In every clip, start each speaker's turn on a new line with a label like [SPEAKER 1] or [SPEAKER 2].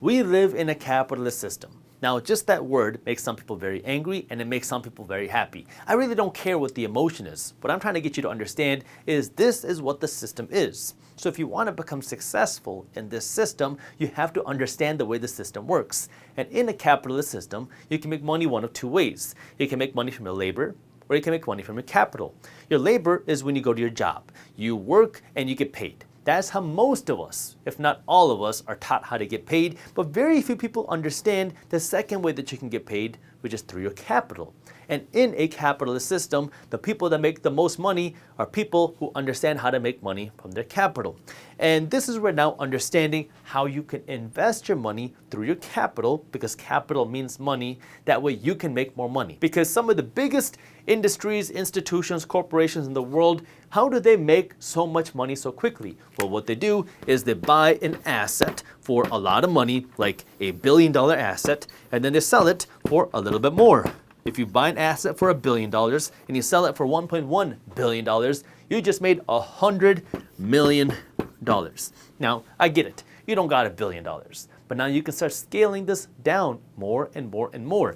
[SPEAKER 1] We live in a capitalist system. Now, just that word makes some people very angry and it makes some people very happy. I really don't care what the emotion is. What I'm trying to get you to understand is this is what the system is. So if you want to become successful in this system, you have to understand the way the system works. And in a capitalist system, you can make money one of two ways. You can make money from your labor, or you can make money from your capital. Your labor is when you go to your job. You work and you get paid. That's how most of us, if not all of us, are taught how to get paid, but very few people understand the second way that you can get paid, which is through your capital. And in a capitalist system, the people that make the most money are people who understand how to make money from their capital. And this is where now understanding how you can invest your money through your capital, because capital means money, that way you can make more money. Because some of the biggest industries, institutions, corporations in the world, how do they make so much money so quickly? Well, what they do is they buy an asset for a lot of money, like $1 billion asset, and then they sell it for a little bit more. If you buy an asset for $1 billion and you sell it for $1.1 billion, you just made $100 million. Now, I get it. You don't got $1 billion, but now you can start scaling this down more and more and more.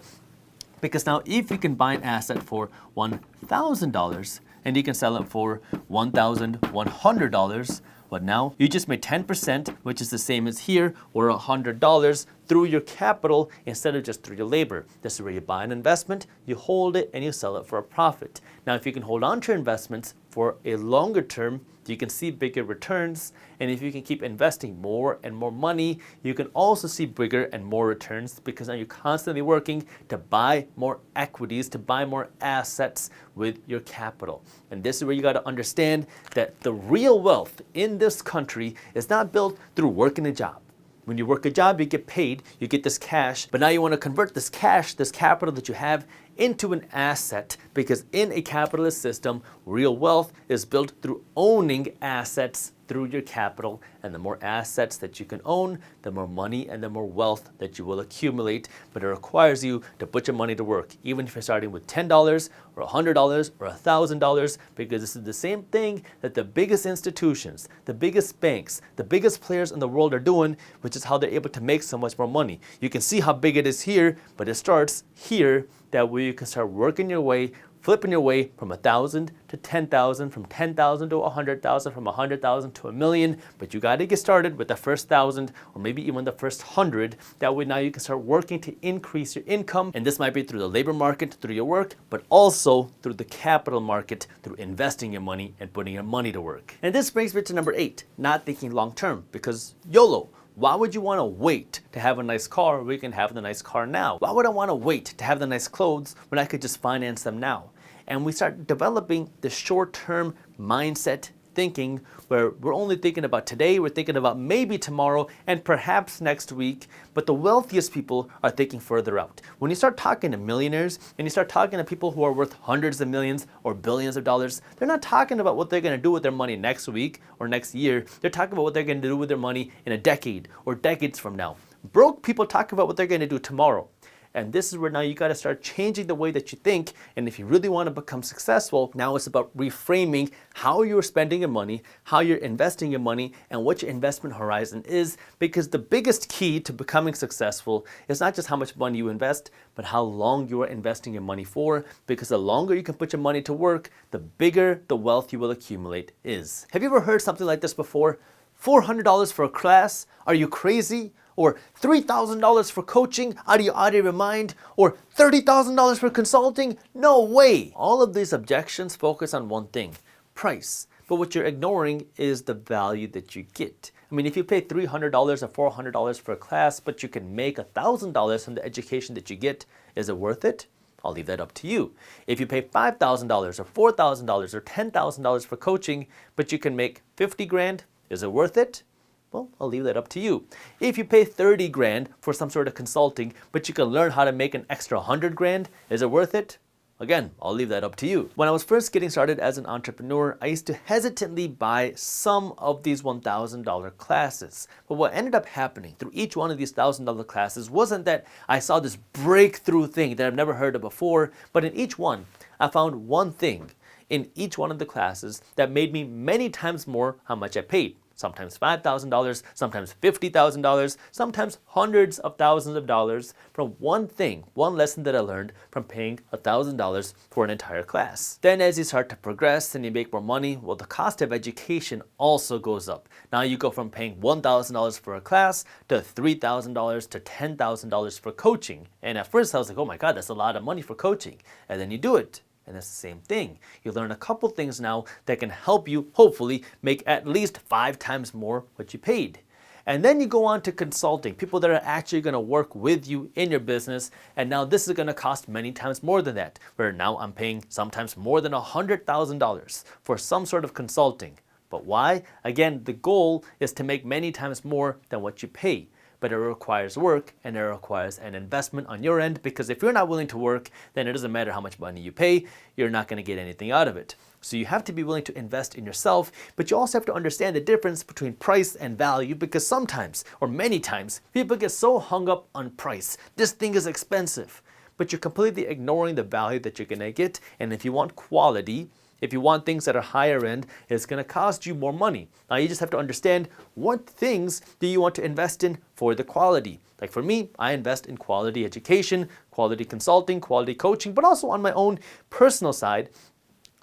[SPEAKER 1] Because now if you can buy an asset for $1,000 and you can sell it for $1,100, but now you just made 10%, which is the same as here, or $100 through your capital instead of just through your labor. This is where you buy an investment, you hold it, and you sell it for a profit. Now, if you can hold on to your investments for a longer term, you can see bigger returns. And if you can keep investing more and more money, you can also see bigger and more returns, because now you're constantly working to buy more equities, to buy more assets with your capital. And this is where you got to understand that the real wealth in this country is not built through working a job. When you work a job, you get paid, you get this cash, but now you want to convert this cash, this capital that you have, into an asset, because in a capitalist system, real wealth is built through owning assets through your capital. And the more assets that you can own, the more money and the more wealth that you will accumulate. But it requires you to put your money to work, even if you're starting with $10 or $100 or $1,000, because this is the same thing that the biggest institutions, the biggest banks, the biggest players in the world are doing, which is how they're able to make so much more money. You can see how big it is here, but it starts here. That way you can start working your way, flipping your way from 1,000 to 10,000, from 10,000 to 100,000, from 100,000 to 1,000,000. But you got to get started with the first 1,000, or maybe even the first 100. That way now you can start working to increase your income. And this might be through the labor market, through your work, but also through the capital market, through investing your money and putting your money to work. And this brings me to number 8, not thinking long term, because YOLO. Why would you want to wait to have a nice car when you can have the nice car now? Why would I want to wait to have the nice clothes when I could just finance them now? And we start developing the short-term mindset thinking, where we're only thinking about today, we're thinking about maybe tomorrow and perhaps next week, but the wealthiest people are thinking further out. When you start talking to millionaires and you start talking to people who are worth hundreds of millions or billions of dollars, they're not talking about what they're going to do with their money next week or next year. They're talking about what they're going to do with their money in a decade or decades from now. Broke people talk about what they're going to do tomorrow. And this is where now you got to start changing the way that you think. And if you really want to become successful, now it's about reframing how you're spending your money, how you're investing your money, and what your investment horizon is. Because the biggest key to becoming successful is not just how much money you invest, but how long you are investing your money for. Because the longer you can put your money to work, the bigger the wealth you will accumulate is. Have you ever heard something like this before? $400 for a class? Are you crazy? Or $3,000 for coaching? Out of your mind? Or $30,000 for consulting? No way! All of these objections focus on one thing: price. But what you're ignoring is the value that you get. I mean, if you pay $300 or $400 for a class, but you can make $1,000 from the education that you get, is it worth it? I'll leave that up to you. If you pay $5,000 or $4,000 or $10,000 for coaching, but you can make 50 grand, is it worth it? Well, I'll leave that up to you. If you pay 30 grand for some sort of consulting, but you can learn how to make an extra 100 grand, is it worth it? Again, I'll leave that up to you. When I was first getting started as an entrepreneur, I used to hesitantly buy some of these $1,000 classes. But what ended up happening through each one of these $1,000 classes wasn't that I saw this breakthrough thing that I've never heard of before, but in each one, I found one thing in each one of the classes that made me many times more how much I paid. sometimes $5,000, sometimes $50,000, sometimes hundreds of thousands of dollars from one thing, one lesson that I learned from paying $1,000 for an entire class. Then as you start to progress and you make more money, well, the cost of education also goes up. Now you go from paying $1,000 for a class to $3,000 to $10,000 for coaching. And at first I was like, oh my God, that's a lot of money for coaching. And then you do it. And it's the same thing. You learn a couple things now that can help you, hopefully, make at least 5 times more what you paid. And then you go on to consulting, people that are actually going to work with you in your business. And now this is going to cost many times more than that, where now I'm paying sometimes more than $100,000 for some sort of consulting. But why? Again, the goal is to make many times more than what you pay. But it requires work and it requires an investment on your end, because if you're not willing to work, then it doesn't matter how much money you pay, you're not going to get anything out of it. So you have to be willing to invest in yourself, but you also have to understand the difference between price and value, because sometimes, or many times, people get so hung up on price. This thing is expensive, but you're completely ignoring the value that you're going to get. And if you want quality, if you want things that are higher end, it's going to cost you more money. Now you just have to understand what things do you want to invest in for the quality. Like for me, I invest in quality education, quality consulting, quality coaching, but also on my own personal side,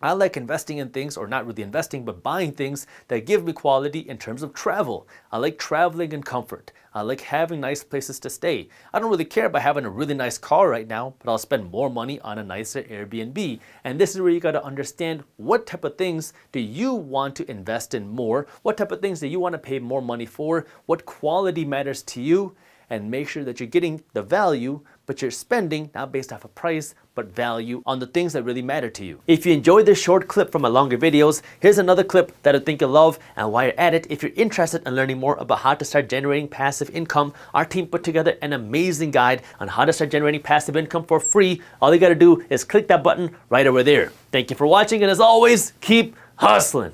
[SPEAKER 1] I like investing in things, or not really investing, but buying things that give me quality in terms of travel. I like traveling in comfort. I like having nice places to stay. I don't really care about having a really nice car right now, but I'll spend more money on a nicer Airbnb. And this is where you got to understand what type of things do you want to invest in more? What type of things do you want to pay more money for? What quality matters to you? And make sure that you're getting the value, but you're spending not based off of price, but value on the things that really matter to you. If you enjoyed this short clip from my longer videos, here's another clip that I think you'll love. And while you're at it, if you're interested in learning more about how to start generating passive income, our team put together an amazing guide on how to start generating passive income for free. All you gotta do is click that button right over there. Thank you for watching, and as always, keep hustling.